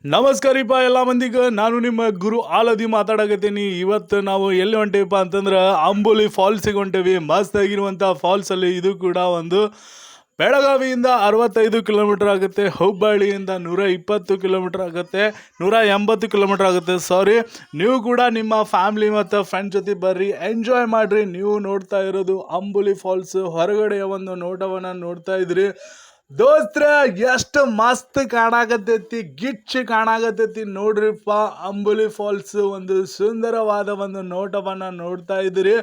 ನಮಸ್ಕಾರಿಪ್ಪ ಎಲ್ಲ ಮಂದಿಗೆ. ನಾನು ನಿಮ್ಮ ಗುರು ಆಲದಿ ಮಾತಾಡಕತ್ತೀನಿ. ಇವತ್ತು ನಾವು ಎಲ್ಲಿ ಹೊಂಟೇವಪ್ಪ ಅಂತಂದ್ರೆ ಅಂಬೋಲಿ ಫಾಲ್ಸಿಗೆ ಹೊಂಟೇವಿ. ಮಸ್ತ್ ಆಗಿರುವಂಥ ಫಾಲ್ಸಲ್ಲಿ ಇದು ಕೂಡ ಒಂದು ಬೆಳಗಾವಿಯಿಂದ 65 ಕಿಲೋಮೀಟರ್ ಆಗುತ್ತೆ, ಹುಬ್ಬಳ್ಳಿಯಿಂದ 120 ಕಿಲೋಮೀಟರ್ ಆಗುತ್ತೆ, 180 ಕಿಲೋಮೀಟರ್ ಆಗುತ್ತೆ. ಸಾರಿ, ನೀವು ಕೂಡ ನಿಮ್ಮ ಫ್ಯಾಮ್ಲಿ ಮತ್ತು ಫ್ರೆಂಡ್ ಜೊತೆ ಬರ್ರಿ, ಎಂಜಾಯ್ ಮಾಡಿರಿ. ನೀವು ನೋಡ್ತಾ ಇರೋದು ಅಂಬೋಲಿ ಫಾಲ್ಸ್ ಹೊರಗಡೆಯ ಒಂದು ನೋಟವನ್ನು ನೋಡ್ತಾ ಇದ್ರಿ. ದೋಸ್ತ್ರ ಎಷ್ಟು ಮಸ್ತ್ ಕಾಣಾಕತ್ತೈತಿ, ಗಿಚ್ಚಿ ಕಾಣಾಕತ್ತೈತಿ ನೋಡ್ರಿಪ್ಪ. ಅಂಬೋಲಿ ಫಾಲ್ಸ್ ಒಂದು ಸುಂದರವಾದ ಒಂದು ನೋಟವನ್ನು ನೋಡ್ತಾ ಇದ್ದೀರಿ.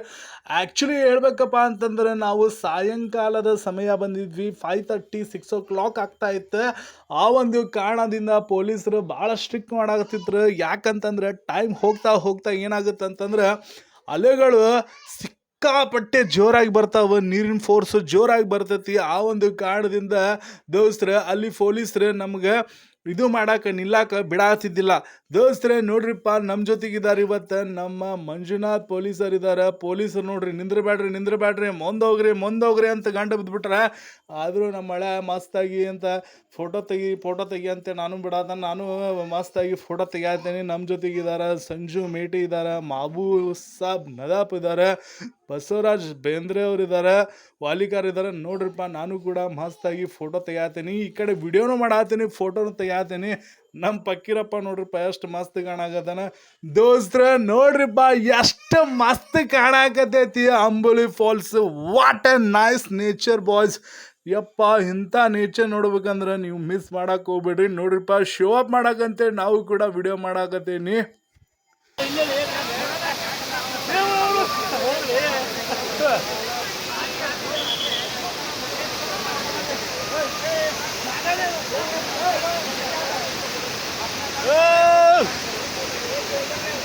ಆ್ಯಕ್ಚುಲಿ ಹೇಳ್ಬೇಕಪ್ಪ ಅಂತಂದ್ರೆ ನಾವು ಸಾಯಂಕಾಲದ ಸಮಯ ಬಂದಿದ್ವಿ. 5:30 6 o'clock ಆಗ್ತಾ ಇತ್ತು. ಆ ಒಂದು ಕಾರಣದಿಂದ ಪೊಲೀಸರು ಭಾಳ ಸ್ಟ್ರಿಕ್ಟ್ ಮಾಡಾಕತ್ತಿದ್ರು. ಯಾಕಂತಂದ್ರೆ ಟೈಮ್ ಹೋಗ್ತಾ ಹೋಗ್ತಾ ಏನಾಗುತ್ತೆ ಅಂತಂದ್ರೆ ಅಲೆಗಳು ಸಿಕ್ಕಾಪಟ್ಟೆ ಜೋರಾಗಿ ಬರ್ತಾವೆ, ನೀರಿನ ಫೋರ್ಸು ಜೋರಾಗಿ ಬರ್ತೈತಿ. ಆ ಒಂದು ಕಾರಣದಿಂದ ದೋಸ್ತ್ರ ಅಲ್ಲಿ ಪೊಲೀಸರು ನಮ್ಗೆ ಇದು ಮಾಡಕ್ಕೆ ನಿಲ್ಲಕ್ಕೆ ಬಿಡಾತಿದ್ದಿಲ್ಲ. ದೋಸ್ತ್ರೆ ನೋಡ್ರಿಪ್ಪ, ನಮ್ಮ ಜೊತೆಗಿದ್ದಾರೆ ಇವತ್ತು ನಮ್ಮ ಮಂಜುನಾಥ್ ಪೊಲೀಸರು ಇದ್ದಾರೆ. ಪೊಲೀಸರು ನೋಡ್ರಿ, ನಿಂದ್ರಬೇಡ್ರಿ, ಮುಂದೋಗ್ರಿ ಅಂತ ಗಂಡು ಬಿದ್ದುಬಿಟ್ರೆ. ಆದರೂ ನಮ್ಮ ಹಳೆ ಮಸ್ತಾಗಿ ಅಂತ ಫೋಟೋ ತೆಗಿ ಅಂತ ನಾನು ಬಿಡಾದ, ನಾನು ಮಸ್ತಾಗಿ ಫೋಟೋ ತೆಗಿತೀನಿ. ನಮ್ಮ ಜೊತೆಗಿದ್ದಾರೆ ಸಂಜು ಮೇಟಿ ಇದ್ದಾರೆ, ಮಾಬೂ ಸಾಬ್ ನದಾಪ್ ಇದ್ದಾರೆ, ಬಸವರಾಜ್ ಬೇಂದ್ರೆ ಅವರು ಇದ್ದಾರೆ, ವಾಲಿಕಾರ್ ಇದ್ದಾರೆ. ನೋಡ್ರಿಪ್ಪ, ನಾನು ಕೂಡ ಮಸ್ತಾಗಿ ಫೋಟೋ ತೆಗಿತೀನಿ. ಈ ಕಡೆ ವಿಡಿಯೋನು ಮಾಡಾತೀನಿ, ಫೋಟೋನು ತೆಗಿತೀನಿ. ನಮ್ಮ ಪಕ್ಕೀರಪ್ಪ ನೋಡ್ರಿಪ್ಪ ಎಷ್ಟು ಮಸ್ತ್ ಕಾಣಾಕತ್ತಾನ. ದೋಸ್ತ್ರ ನೋಡ್ರಿಪ್ಪ ಎಷ್ಟು ಮಸ್ತ್ ಕಾಣಾಕತ್ತೈತಿ Amboli falls. What a nice nature boys. ಯಪ್ಪ, ಇಂಥ ನೇಚರ್ ನೋಡ್ಬೇಕಂದ್ರೆ ನೀವು ಮಿಸ್ ಮಾಡಕ್ಕೆ ಹೋಗ್ಬೇಡ್ರಿ. ನೋಡ್ರಿಪ್ಪ, ಶೋ ಅಪ್ ಮಾಡಕ್ಕಂತೇಳಿ ನಾವು ಕೂಡ ವಿಡಿಯೋ ಮಾಡಾಕತ್ತೀನಿ.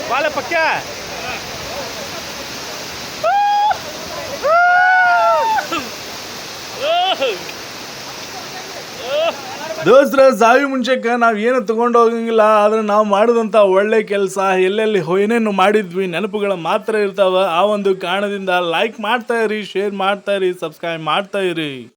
ಬಾಳೆ ಪಕ್ಕ ದೋಸ್ತ್ರ, ಸಾವಿ ಮುಂಚೆಕ್ಕೆ ನಾವು ಏನು ತೊಗೊಂಡು ಹೋಗಂಗಿಲ್ಲ. ಆದರೆ ನಾವು ಮಾಡಿದಂಥ ಒಳ್ಳೆ ಕೆಲಸ ಎಲ್ಲೆಲ್ಲಿ ಏನೇನು ಮಾಡಿದ್ವಿ ನೆನಪುಗಳು ಮಾತ್ರ ಇರ್ತಾವೆ. ಆ ಒಂದು ಕಾರಣದಿಂದ ಲೈಕ್ ಮಾಡ್ತಾಯಿರಿ, ಶೇರ್ ಮಾಡ್ತಾಯಿರಿ, ಸಬ್ಸ್ಕ್ರೈಬ್ ಮಾಡ್ತಾಯಿರಿ.